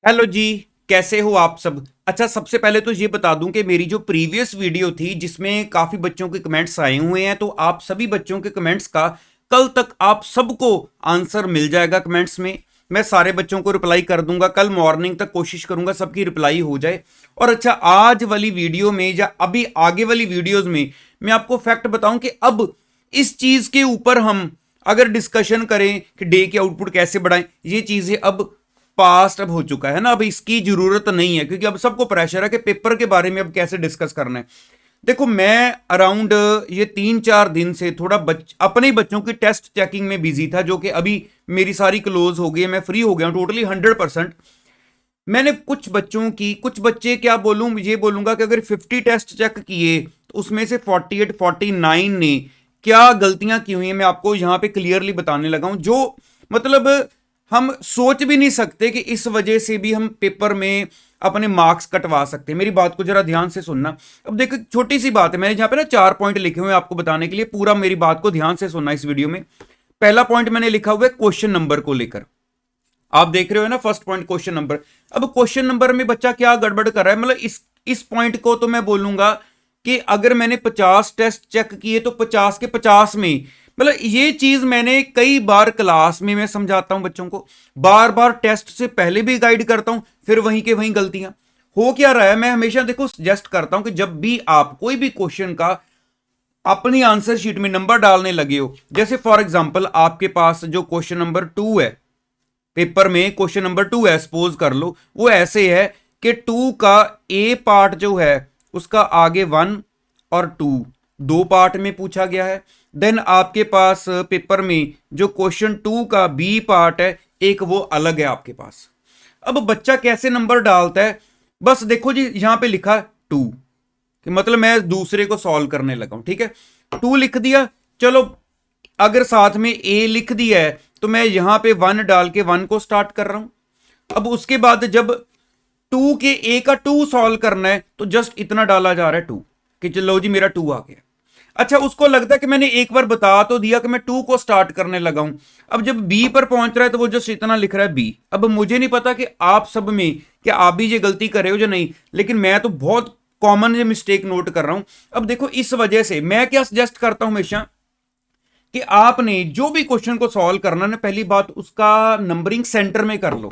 Hello जी। कैसे हो आप सब। अच्छा, सबसे पहले तो ये बता दूं कि मेरी जो प्रीवियस वीडियो थी जिसमें काफी बच्चों के कमेंट्स आए हुए हैं, तो आप सभी बच्चों के कमेंट्स का कल तक आप सबको आंसर मिल जाएगा कमेंट्स में। मैं सारे बच्चों को रिप्लाई कर दूंगा, कल मॉर्निंग तक कोशिश करूंगा सबकी रिप्लाई हो जाए। और अच्छा, आज वाली वीडियो में या अभी आगे वाली वीडियोज में मैं आपको फैक्ट बताऊं कि अब इस चीज के ऊपर हम अगर डिस्कशन करें कि डे के आउटपुट कैसे बढ़ाएं, ये चीजें अब पास्ट अब हो चुका है ना, अब इसकी जरूरत नहीं है, क्योंकि अब सबको प्रेशर है कि पेपर के बारे में अब कैसे डिस्कस करना है। देखो, मैं अराउंड ये 3-4 दिन से थोड़ा अपने ही बच्चों की टेस्ट चेकिंग में बिजी था, जो कि अभी मेरी सारी क्लोज हो गई है, मैं फ्री हो गया हूं टोटली 100%। मैंने कुछ बच्चों की, कुछ बच्चे क्या बोलूं, ये बोलूंगा कि अगर 50 टेस्ट चेक किए तो उसमें से 48-49 ने क्या गलतियां की हुई हैं मैं आपको यहां पे क्लियरली बताने लगा हूं, जो मतलब हम सोच भी नहीं सकते कि इस वजह से भी हम पेपर में अपने मार्क्स कटवा सकते हैं। मेरी बात को जरा ध्यान से सुनना। अब देखो, छोटी सी बात है, मैंने यहाँ पे ना 4 पॉइंट लिखे हुए हैं आपको बताने के लिए, पूरा मेरी बात को ध्यान से सुनना इस वीडियो में। पहला पॉइंट मैंने लिखा हुआ है क्वेश्चन नंबर को लेकर। आप देख रहे हो ना, फर्स्ट पॉइंट क्वेश्चन नंबर। अब क्वेश्चन नंबर में बच्चा क्या गड़बड़ कर रहा है, मतलब इस पॉइंट को तो मैं बोलूंगा कि अगर मैंने 50 टेस्ट चेक किए तो 50 के 50 में, मतलब ये चीज मैंने कई बार क्लास में मैं समझाता हूं बच्चों को, बार बार टेस्ट से पहले भी गाइड करता हूं, फिर वहीं के वहीं गलतियां हो क्या रहा है। मैं हमेशा देखो सजेस्ट करता हूं कि जब भी आप कोई भी क्वेश्चन का अपनी आंसर शीट में नंबर डालने लगे हो, जैसे फॉर एग्जांपल आपके पास जो क्वेश्चन नंबर 2 है, पेपर में क्वेश्चन नंबर 2 है, सपोज कर लो वो ऐसे है कि 2 का ए पार्ट जो है उसका आगे 1 और 2 दो पार्ट में पूछा गया है। देन आपके पास पेपर में जो क्वेश्चन 2 का बी पार्ट है, एक वो अलग है आपके पास। अब बच्चा कैसे नंबर डालता है, बस देखो जी, यहां पे लिखा 2 कि मतलब मैं दूसरे को सॉल्व करने लगा हूं, ठीक है। 2 लिख दिया, चलो अगर साथ में ए लिख दिया है तो मैं यहां पे 1 डाल के 1 को स्टार्ट कर रहा हूं। अब उसके बाद जब 2 के ए का 2 सॉल्व करना है तो जस्ट इतना डाला जा रहा है 2 कि चलो जी मेरा 2 आ गया। अच्छा, उसको लगता है कि मैंने एक बार बता तो दिया कि मैं 2 को स्टार्ट करने लगा हूं। अब जब बी पर पहुंच रहा है तो वो जस्ट इतना लिख रहा है बी। अब मुझे नहीं पता कि आप सब में क्या आप भी ये गलती कर रहे हो या नहीं, लेकिन मैं तो बहुत कॉमन ये मिस्टेक नोट कर रहा हूं। अब देखो, इस वजह से मैं क्या सजेस्ट करता हूं हमेशा कि आपने जो भी क्वेश्चन को सॉल्व करना ना, पहली बात उसका नंबरिंग सेंटर में कर लो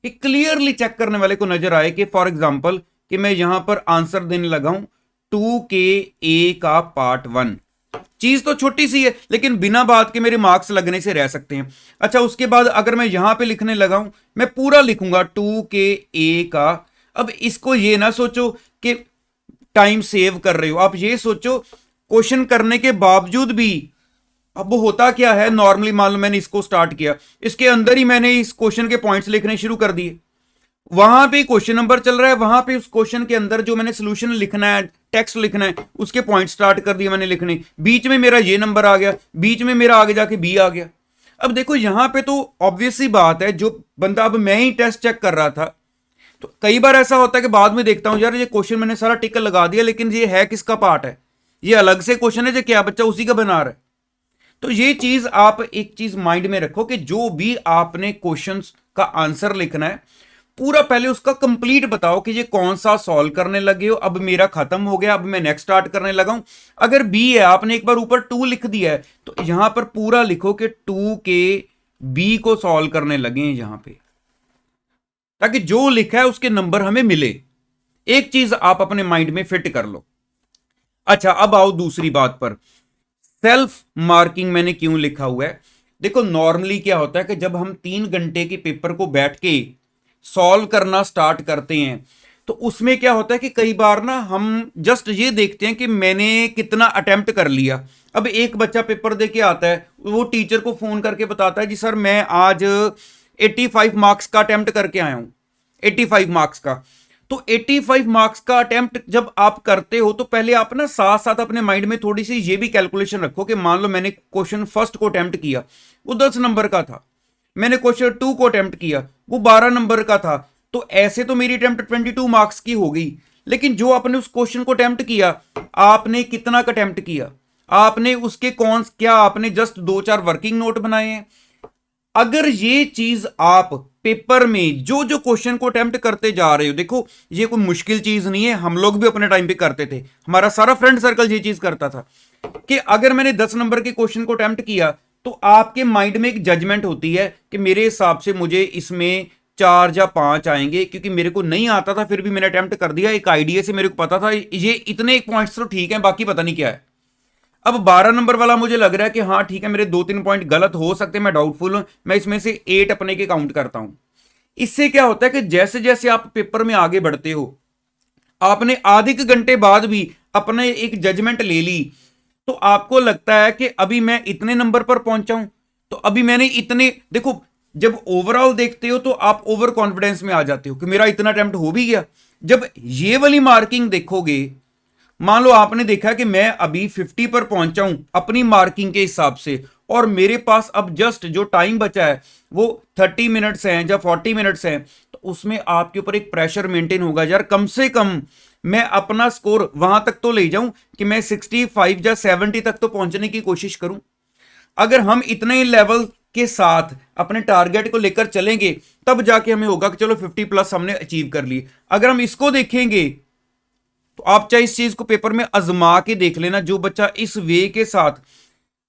कि क्लियरली चेक करने वाले को नजर आए कि फॉर एग्जांपल कि मैं यहां पर आंसर देने लगा हूं 2 के ए का पार्ट 1। चीज तो छोटी सी है लेकिन बिना बात के मेरे मार्क्स लगने से रह सकते हैं। अच्छा, उसके बाद अगर मैं यहां पे लिखने लगा हूं, मैं पूरा लिखूंगा 2 के ए का। अब इसको ये ना सोचो कि टाइम सेव कर रहे हो, आप ये सोचो क्वेश्चन करने के बावजूद भी अब होता क्या है, नॉर्मली मान लो मैंने इसको स्टार्ट किया, इसके अंदर ही मैंने इस क्वेश्चन के पॉइंट्स लिखने शुरू कर दिए, वहां पे क्वेश्चन नंबर चल रहा है, वहां पे उस क्वेश्चन के अंदर जो मैंने सोल्यूशन लिखना है, टेक्स्ट लिखना है, उसके पॉइंट स्टार्ट कर दिए मैंने लिखने, बीच में मेरा ये नंबर आ गया, बीच में मेरा आगे जाके बी आ गया। अब देखो यहां पे तो ऑब्वियस सी बात है, जो बंदा, अब मैं ही टेस्ट चेक कर रहा था तो कई बार ऐसा होता है कि बाद में देखता हूं यार ये क्वेश्चन मैंने सारा टिक लगा दिया, लेकिन ये है किसका पार्ट है, ये अलग से क्वेश्चन है जो क्या बच्चा उसी का बना रहा है। तो ये चीज आप एक चीज माइंड में रखो कि जो भी आपने क्वेश्चंस का आंसर लिखना है, पूरा पहले उसका कंप्लीट बताओ कि ये कौन सा सॉल्व करने लगे हो, अब मेरा खत्म हो गया, अब मैं नेक्स्ट स्टार्ट करने लगा हूं। अगर बी है, आपने एक बार ऊपर 2 लिख दिया है तो यहां पर पूरा लिखो कि 2 के बी को सॉल्व करने लगे हैं यहां पे, ताकि जो लिखा है उसके नंबर हमें मिले। एक चीज आप अपने माइंड में फिट कर लो। अच्छा, अब आओ दूसरी बात पर, सेल्फ मार्किंग मैंने क्यों लिखा हुआ है। देखो, नॉर्मली क्या होता है कि जब हम 3 घंटे के पेपर को बैठ के सॉल्व करना स्टार्ट करते हैं तो उसमें क्या होता है कि कई बार ना हम जस्ट ये देखते हैं कि मैंने कितना अटेम्प्ट कर लिया। अब एक बच्चा पेपर दे के आता है, वो टीचर को फोन करके बताता है जी सर मैं आज 85 मार्क्स का अटेम्प्ट करके आया हूं, 85 मार्क्स का। तो 85 मार्क्स का अटेम्प्ट जब आप करते हो तो पहले आप ना साथ साथ अपने माइंड में थोड़ी सी ये भी कैलकुलेशन रखो कि मान लो मैंने क्वेश्चन फर्स्ट को अटेम्प्ट किया, वो 10 नंबर का था, मैंने क्वेश्चन 2 को अटेम्प्ट किया, वो 12 नंबर का था, तो ऐसे तो मेरी अटेम्प्ट 22 मार्क्स की हो गई। लेकिन जो आपने उस क्वेश्चन को अटेम्प्ट किया, आपने कितना का अटेम्प्ट किया, आपने उसके कौन क्या आपने जस्ट 2-4 वर्किंग नोट बनाए हैं। अगर ये चीज आप पेपर में जो जो क्वेश्चन को अटेम्प्ट करते जा रहे हो, देखो ये कोई मुश्किल चीज नहीं है, हम लोग भी अपने टाइम पे करते थे, हमारा सारा फ्रेंड सर्कल ये चीज करता था कि अगर मैंने 10 नंबर के क्वेश्चन को अटेम्प्ट किया तो आपके माइंड में एक जजमेंट होती है कि मेरे हिसाब से मुझे इसमें 4 या 5 आएंगे, क्योंकि मेरे को नहीं आता था फिर भी मैंने अटेम्प्ट कर दिया, एक आइडिया से मेरे को पता था ये इतने पॉइंट्स तो ठीक है, बाकी पता नहीं क्या है। अब 12 नंबर वाला मुझे लग रहा है कि हाँ ठीक है, मेरे 2-3 पॉइंट गलत हो सकते हैं, मैं डाउटफुल हूं, मैं इसमें से 8 अपने के काउंट करता हूं। इससे क्या होता है कि जैसे जैसे आप पेपर में आगे बढ़ते हो, आपने आधे के घंटे बाद भी अपने एक जजमेंट ले ली, तो आपको लगता है कि अभी मैं इतने नंबर पर पहुंचा हूं, तो अभी मैंने इतने, देखो जब ओवरऑल देखते हो तो आप ओवर कॉन्फिडेंस में आ जाते हो कि मेरा इतना अटेम्प्ट हो भी गया। जब ये वाली मार्किंग देखोगे, मान लो आपने देखा कि मैं अभी 50 पर पहुंचा हूं अपनी मार्किंग के हिसाब से, और मेरे पास अब जस्ट जो टाइम बचा है वो 30 मिनट्स हैं या 40 मिनट्स हैं, तो उसमें आपके ऊपर एक प्रेशर मेंटेन होगा, यार कम से कम मैं अपना स्कोर वहां तक तो ले जाऊं कि मैं 65 या 70 तक तो पहुंचने की कोशिश करूं। अगर हम इतने लेवल के साथ अपने टारगेट को लेकर चलेंगे तब जाके हमें होगा कि चलो 50 प्लस हमने अचीव कर ली। अगर हम इसको देखेंगे तो आप चाहे इस चीज को पेपर में आजमा के देख लेना, जो बच्चा इस वे के साथ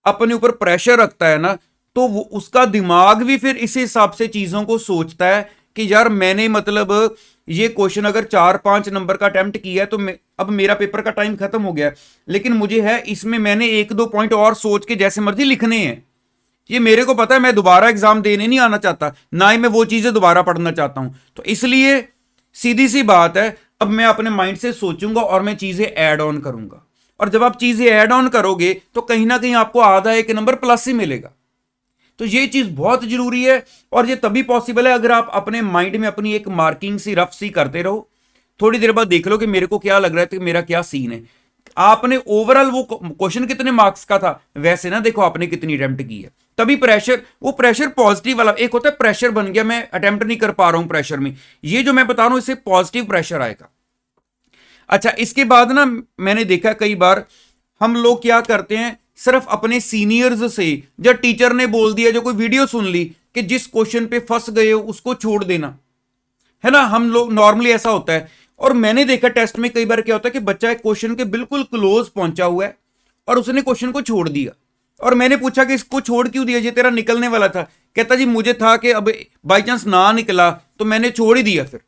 अपने ऊपर प्रेशर रखता है ना, तो वो उसका दिमाग भी फिर इस हिसाब से चीजों को सोचता है कि यार मैंने मतलब ये क्वेश्चन अगर 4-5 नंबर का अटेम्प्ट किया है तो अब मेरा पेपर का टाइम खत्म हो गया है, लेकिन मुझे है इसमें मैंने 1-2 पॉइंट और सोच के जैसे मर्जी लिखने हैं। ये मेरे को पता है, मैं दोबारा एग्जाम देने नहीं आना चाहता, ना ही मैं वो चीजें दोबारा पढ़ना चाहता हूं, तो इसलिए सीधी सी बात है, अब मैं अपने माइंड से सोचूंगा और मैं चीजें ऐड ऑन करूंगा, और जब आप चीजें ऐड ऑन करोगे तो कहीं ना कहीं आपको आधा एक नंबर प्लस ही मिलेगा। तो ये चीज बहुत जरूरी है, और ये तभी पॉसिबल है अगर आप अपने माइंड में अपनी एक मार्किंग सी रफ सी करते रहो, थोड़ी देर बाद देख लो कि मेरे को क्या लग रहा है, तो मेरा क्या सीन है। आपने ओवरऑल वो क्वेश्चन कितने मार्क्स का था वैसे ना देखो आपने कितनी अटेम्प्ट की है, तभी प्रेशर, वो प्रेशर पॉजिटिव वाला, एक होता है प्रेशर बन गया मैं अटेम्प्ट नहीं कर पा रहा हूं प्रेशर में, ये जो मैं बता रहा हूं इससे पॉजिटिव प्रेशर आएगा। अच्छा, इसके बाद ना मैंने देखा कई बार हम लोग क्या करते हैं, सिर्फ अपने सीनियर्स से, जब टीचर ने बोल दिया, जो कोई वीडियो सुन ली कि जिस क्वेश्चन पे फंस गए हो उसको छोड़ देना, है ना, हम लोग नॉर्मली ऐसा होता है। और मैंने देखा टेस्ट में कई बार क्या होता है कि बच्चा एक क्वेश्चन के बिल्कुल क्लोज पहुंचा हुआ है और उसने क्वेश्चन को छोड़ दिया, और मैंने पूछा कि इसको छोड़ क्यों दिया, ये तेरा निकलने वाला था, कहता जी मुझे था कि अब बाई चांस ना निकला तो मैंने छोड़ ही दिया फिर,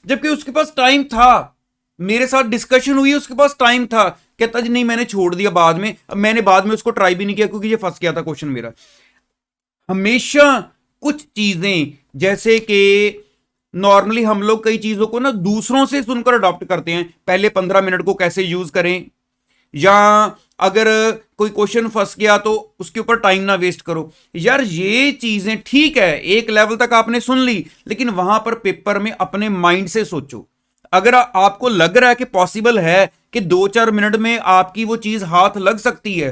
जबकि उसके पास टाइम था, मेरे साथ डिस्कशन हुई, उसके पास टाइम था, कहता जी नहीं मैंने छोड़ दिया बाद में, अब मैंने बाद में उसको ट्राई भी नहीं किया क्योंकि ये फंस गया था क्वेश्चन मेरा। हमेशा कुछ चीजें जैसे कि नॉर्मली हम लोग कई चीजों को ना दूसरों से सुनकर अडॉप्ट करते हैं, पहले 15 मिनट को कैसे यूज करें, या अगर कोई क्वेश्चन फंस गया तो उसके ऊपर टाइम ना वेस्ट करो, यार ये चीजें ठीक है एक लेवल तक आपने सुन ली, लेकिन वहां पर पेपर में अपने माइंड से सोचो। अगर आपको लग रहा है कि पॉसिबल है कि 2-4 मिनट में आपकी वो चीज हाथ लग सकती है,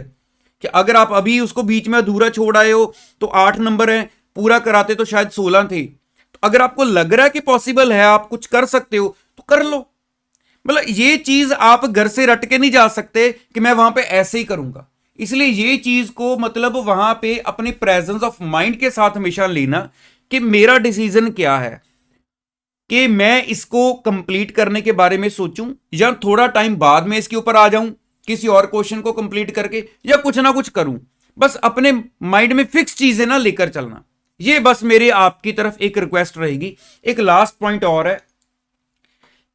कि अगर आप अभी उसको बीच में अधूरा छोड़ आए हो तो 8 नंबर है, पूरा कराते तो शायद 16 थे, तो अगर आपको लग रहा है कि पॉसिबल है आप कुछ कर सकते हो तो कर लो। मतलब ये चीज आप घर से रट के नहीं जा सकते कि मैं वहां पे ऐसे ही करूंगा, इसलिए ये चीज को मतलब वहां पे अपने प्रेजेंस ऑफ माइंड के साथ हमेशा लेना कि मेरा डिसीजन क्या है, कि मैं इसको कंप्लीट करने के बारे में सोचूं या थोड़ा टाइम बाद में इसके ऊपर आ जाऊं किसी और क्वेश्चन को कंप्लीट करके, या कुछ ना कुछ करूं, बस अपने माइंड में फिक्स चीजें ना लेकर चलना। ये बस मेरे आपकी तरफ एक रिक्वेस्ट रहेगी। एक लास्ट पॉइंट और है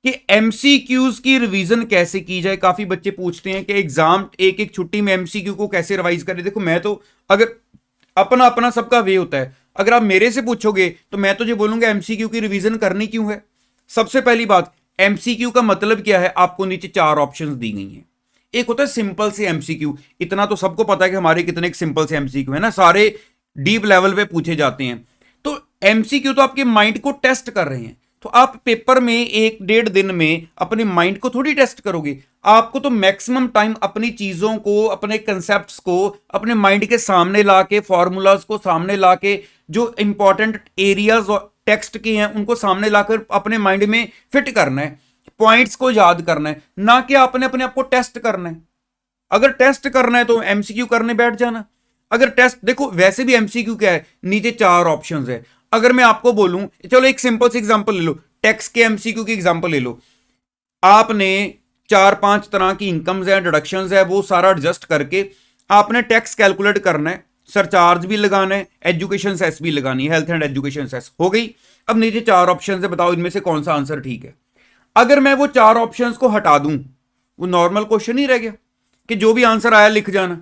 कि एमसीक्यूज की रिवीजन कैसे की जाए। काफी बच्चे पूछते हैं कि एग्जाम एक एक छुट्टी में एमसीक्यू को कैसे रिवाइज करें। देखो मैं तो, अगर अपना अपना सबका वे होता है, अगर आप मेरे से पूछोगे तो मैं तो ये बोलूंगा एमसीक्यू की रिवीजन करनी क्यों है। सबसे पहली बात, एमसीक्यू का मतलब क्या है, आपको नीचे 4 ऑप्शंस दी गई हैं। एक होता है सिंपल से एमसीक्यू, इतना तो सबको पता है कि हमारे कितने सिंपल से एमसीक्यू है ना, सारे डीप लेवल पे पूछे जाते हैं। तो एमसीक्यू तो आपके माइंड को टेस्ट कर रहे हैं, तो आप पेपर में 1-1.5 दिन में अपने माइंड को थोड़ी टेस्ट करोगे, आपको तो मैक्सिमम टाइम अपनी चीजों को, अपने कंसेप्ट्स को अपने माइंड के सामने लाके, फॉर्मूलाज को सामने लाके, जो इंपॉर्टेंट एरियाज टेक्स्ट के हैं उनको सामने लाकर अपने माइंड में फिट करना है, पॉइंट्स को याद करना है, ना कि आपने अपने आप को टेस्ट करना है। अगर टेस्ट करना है तो एमसीक्यू करने बैठ जाना। अगर टेस्ट, देखो वैसे भी एमसीक्यू क्या है, नीचे 4 ऑप्शंस है, अगर मैं आपको बोलूं, चलो एक सिंपल सी एग्जांपल ले लो, टैक्स के एमसीक्यू की एग्जांपल ले लो। आपने 4-5 तरह की इनकम्स है, डिडक्शंस है, वो सारा एडजस्ट करके आपने टैक्स कैलकुलेट करना है, सरचार्ज भी लगाना है, एजुकेशन सेस भी लगानी है, हेल्थ एंड एजुकेशन सेस हो गई। अब नीचे 4 ऑप्शन है, बताओ इनमें से कौन सा आंसर ठीक है। अगर मैं वो 4 ऑप्शंस को हटा दूं, वो नॉर्मल क्वेश्चन ही रह गया कि जो भी आंसर आया लिख जाना।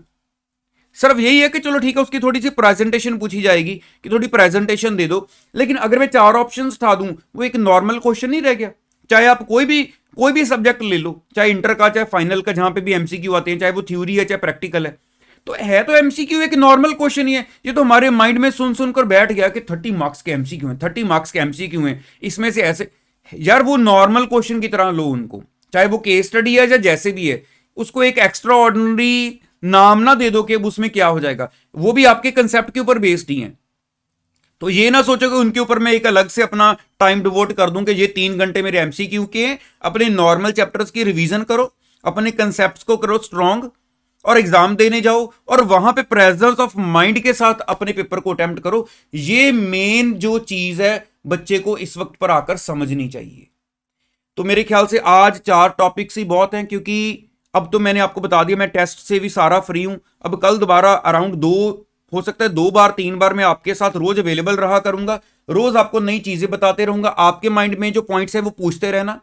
सिर्फ यही है कि चलो ठीक है, उसकी थोड़ी सी प्रेजेंटेशन पूछी जाएगी कि थोड़ी प्रेजेंटेशन दे दो। लेकिन अगर मैं 4 ऑप्शंस हटा दूं, वो एक नॉर्मल क्वेश्चन ही रह गया। चाहे आप कोई भी सब्जेक्ट ले लो, चाहे इंटर का, चाहे फाइनल का, जहां पे भी एमसीक्यू आते हैं, चाहे वो थ्योरी है, चाहे प्रैक्टिकल है, तो एमसीक्यू एक नॉर्मल क्वेश्चन ही है। ये तो हमारे माइंड में सुन सुनकर बैठ गया कि 30 मार्क्स के एमसीक्यू हैं, 30 मार्क्स के एमसीक्यू हैं, इसमें से ऐसे। यार वो नॉर्मल क्वेश्चन की तरह लो उनको, चाहे वो केस स्टडी है या जैसे भी है, उसको एक एक्स्ट्रा ऑर्डिनरी नाम ना दे दो कि उसमें क्या हो जाएगा। वो भी आपके कंसेप्ट के ऊपर बेस्ड ही है। तो ये ना सोचो कि उनके ऊपर मैं एक अलग से अपना टाइम डिवोट कर दूं कि ये 3 घंटे मेरे एमसीक्यू के हैं। अपने नॉर्मल चैप्टर्स की रिवीजन करो, अपने कंसेप्ट्स को करो स्ट्रांग, और एग्जाम देने जाओ, और वहां पे प्रेजेंस ऑफ माइंड के साथ अपने पेपर को अटेम्प्ट करो। ये मेन जो चीज है बच्चे को इस वक्त पर आकर समझनी चाहिए। तो मेरे ख्याल से आज 4 टॉपिक्स ही बहुत हैं, क्योंकि अब तो मैंने आपको बता दिया मैं टेस्ट से भी सारा फ्री हूं। अब कल दोबारा अराउंड 2, हो सकता है 2 बार 3 बार मैं आपके साथ रोज अवेलेबल रहा करूंगा। रोज आपको नई चीजें बताते रहूंगा। आपके माइंड में जो पॉइंट्स है वो पूछते रहना।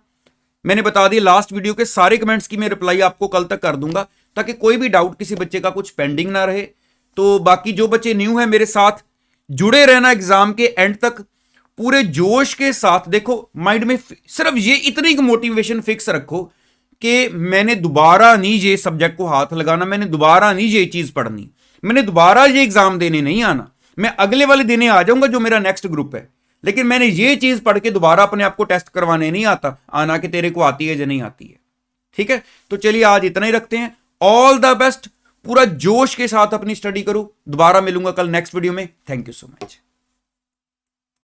मैंने बता दिया लास्ट वीडियो के सारे कमेंट्स की मैं रिप्लाई आपको कल तक कर दूंगा, ताकि कोई भी डाउट किसी बच्चे का कुछ पेंडिंग ना रहे। तो बाकी जो बच्चे न्यू हैं मेरे साथ जुड़े रहना एग्जाम के एंड तक पूरे जोश के साथ। देखो माइंड में सिर्फ ये इतनी मोटिवेशन फिक्स रखो कि मैंने दोबारा नहीं ये सब्जेक्ट को हाथ लगाना, मैंने दोबारा नहीं ये चीज पढ़नी, मैंने दोबारा ये एग्जाम देने नहीं आना। मैं अगले वाले देने आ जाऊंगा जो मेरा नेक्स्ट ग्रुप है, लेकिन मैंने ये चीज पढ़ के दोबारा अपने आप को टेस्ट करवाने नहीं आता आना कि तेरे को आती है या नहीं आती है। ठीक है, तो चलिए आज इतना ही रखते हैं। ऑल द बेस्ट, पूरा जोश के साथ अपनी स्टडी करो। दोबारा मिलूंगा कल नेक्स्ट वीडियो में। Thank you so much.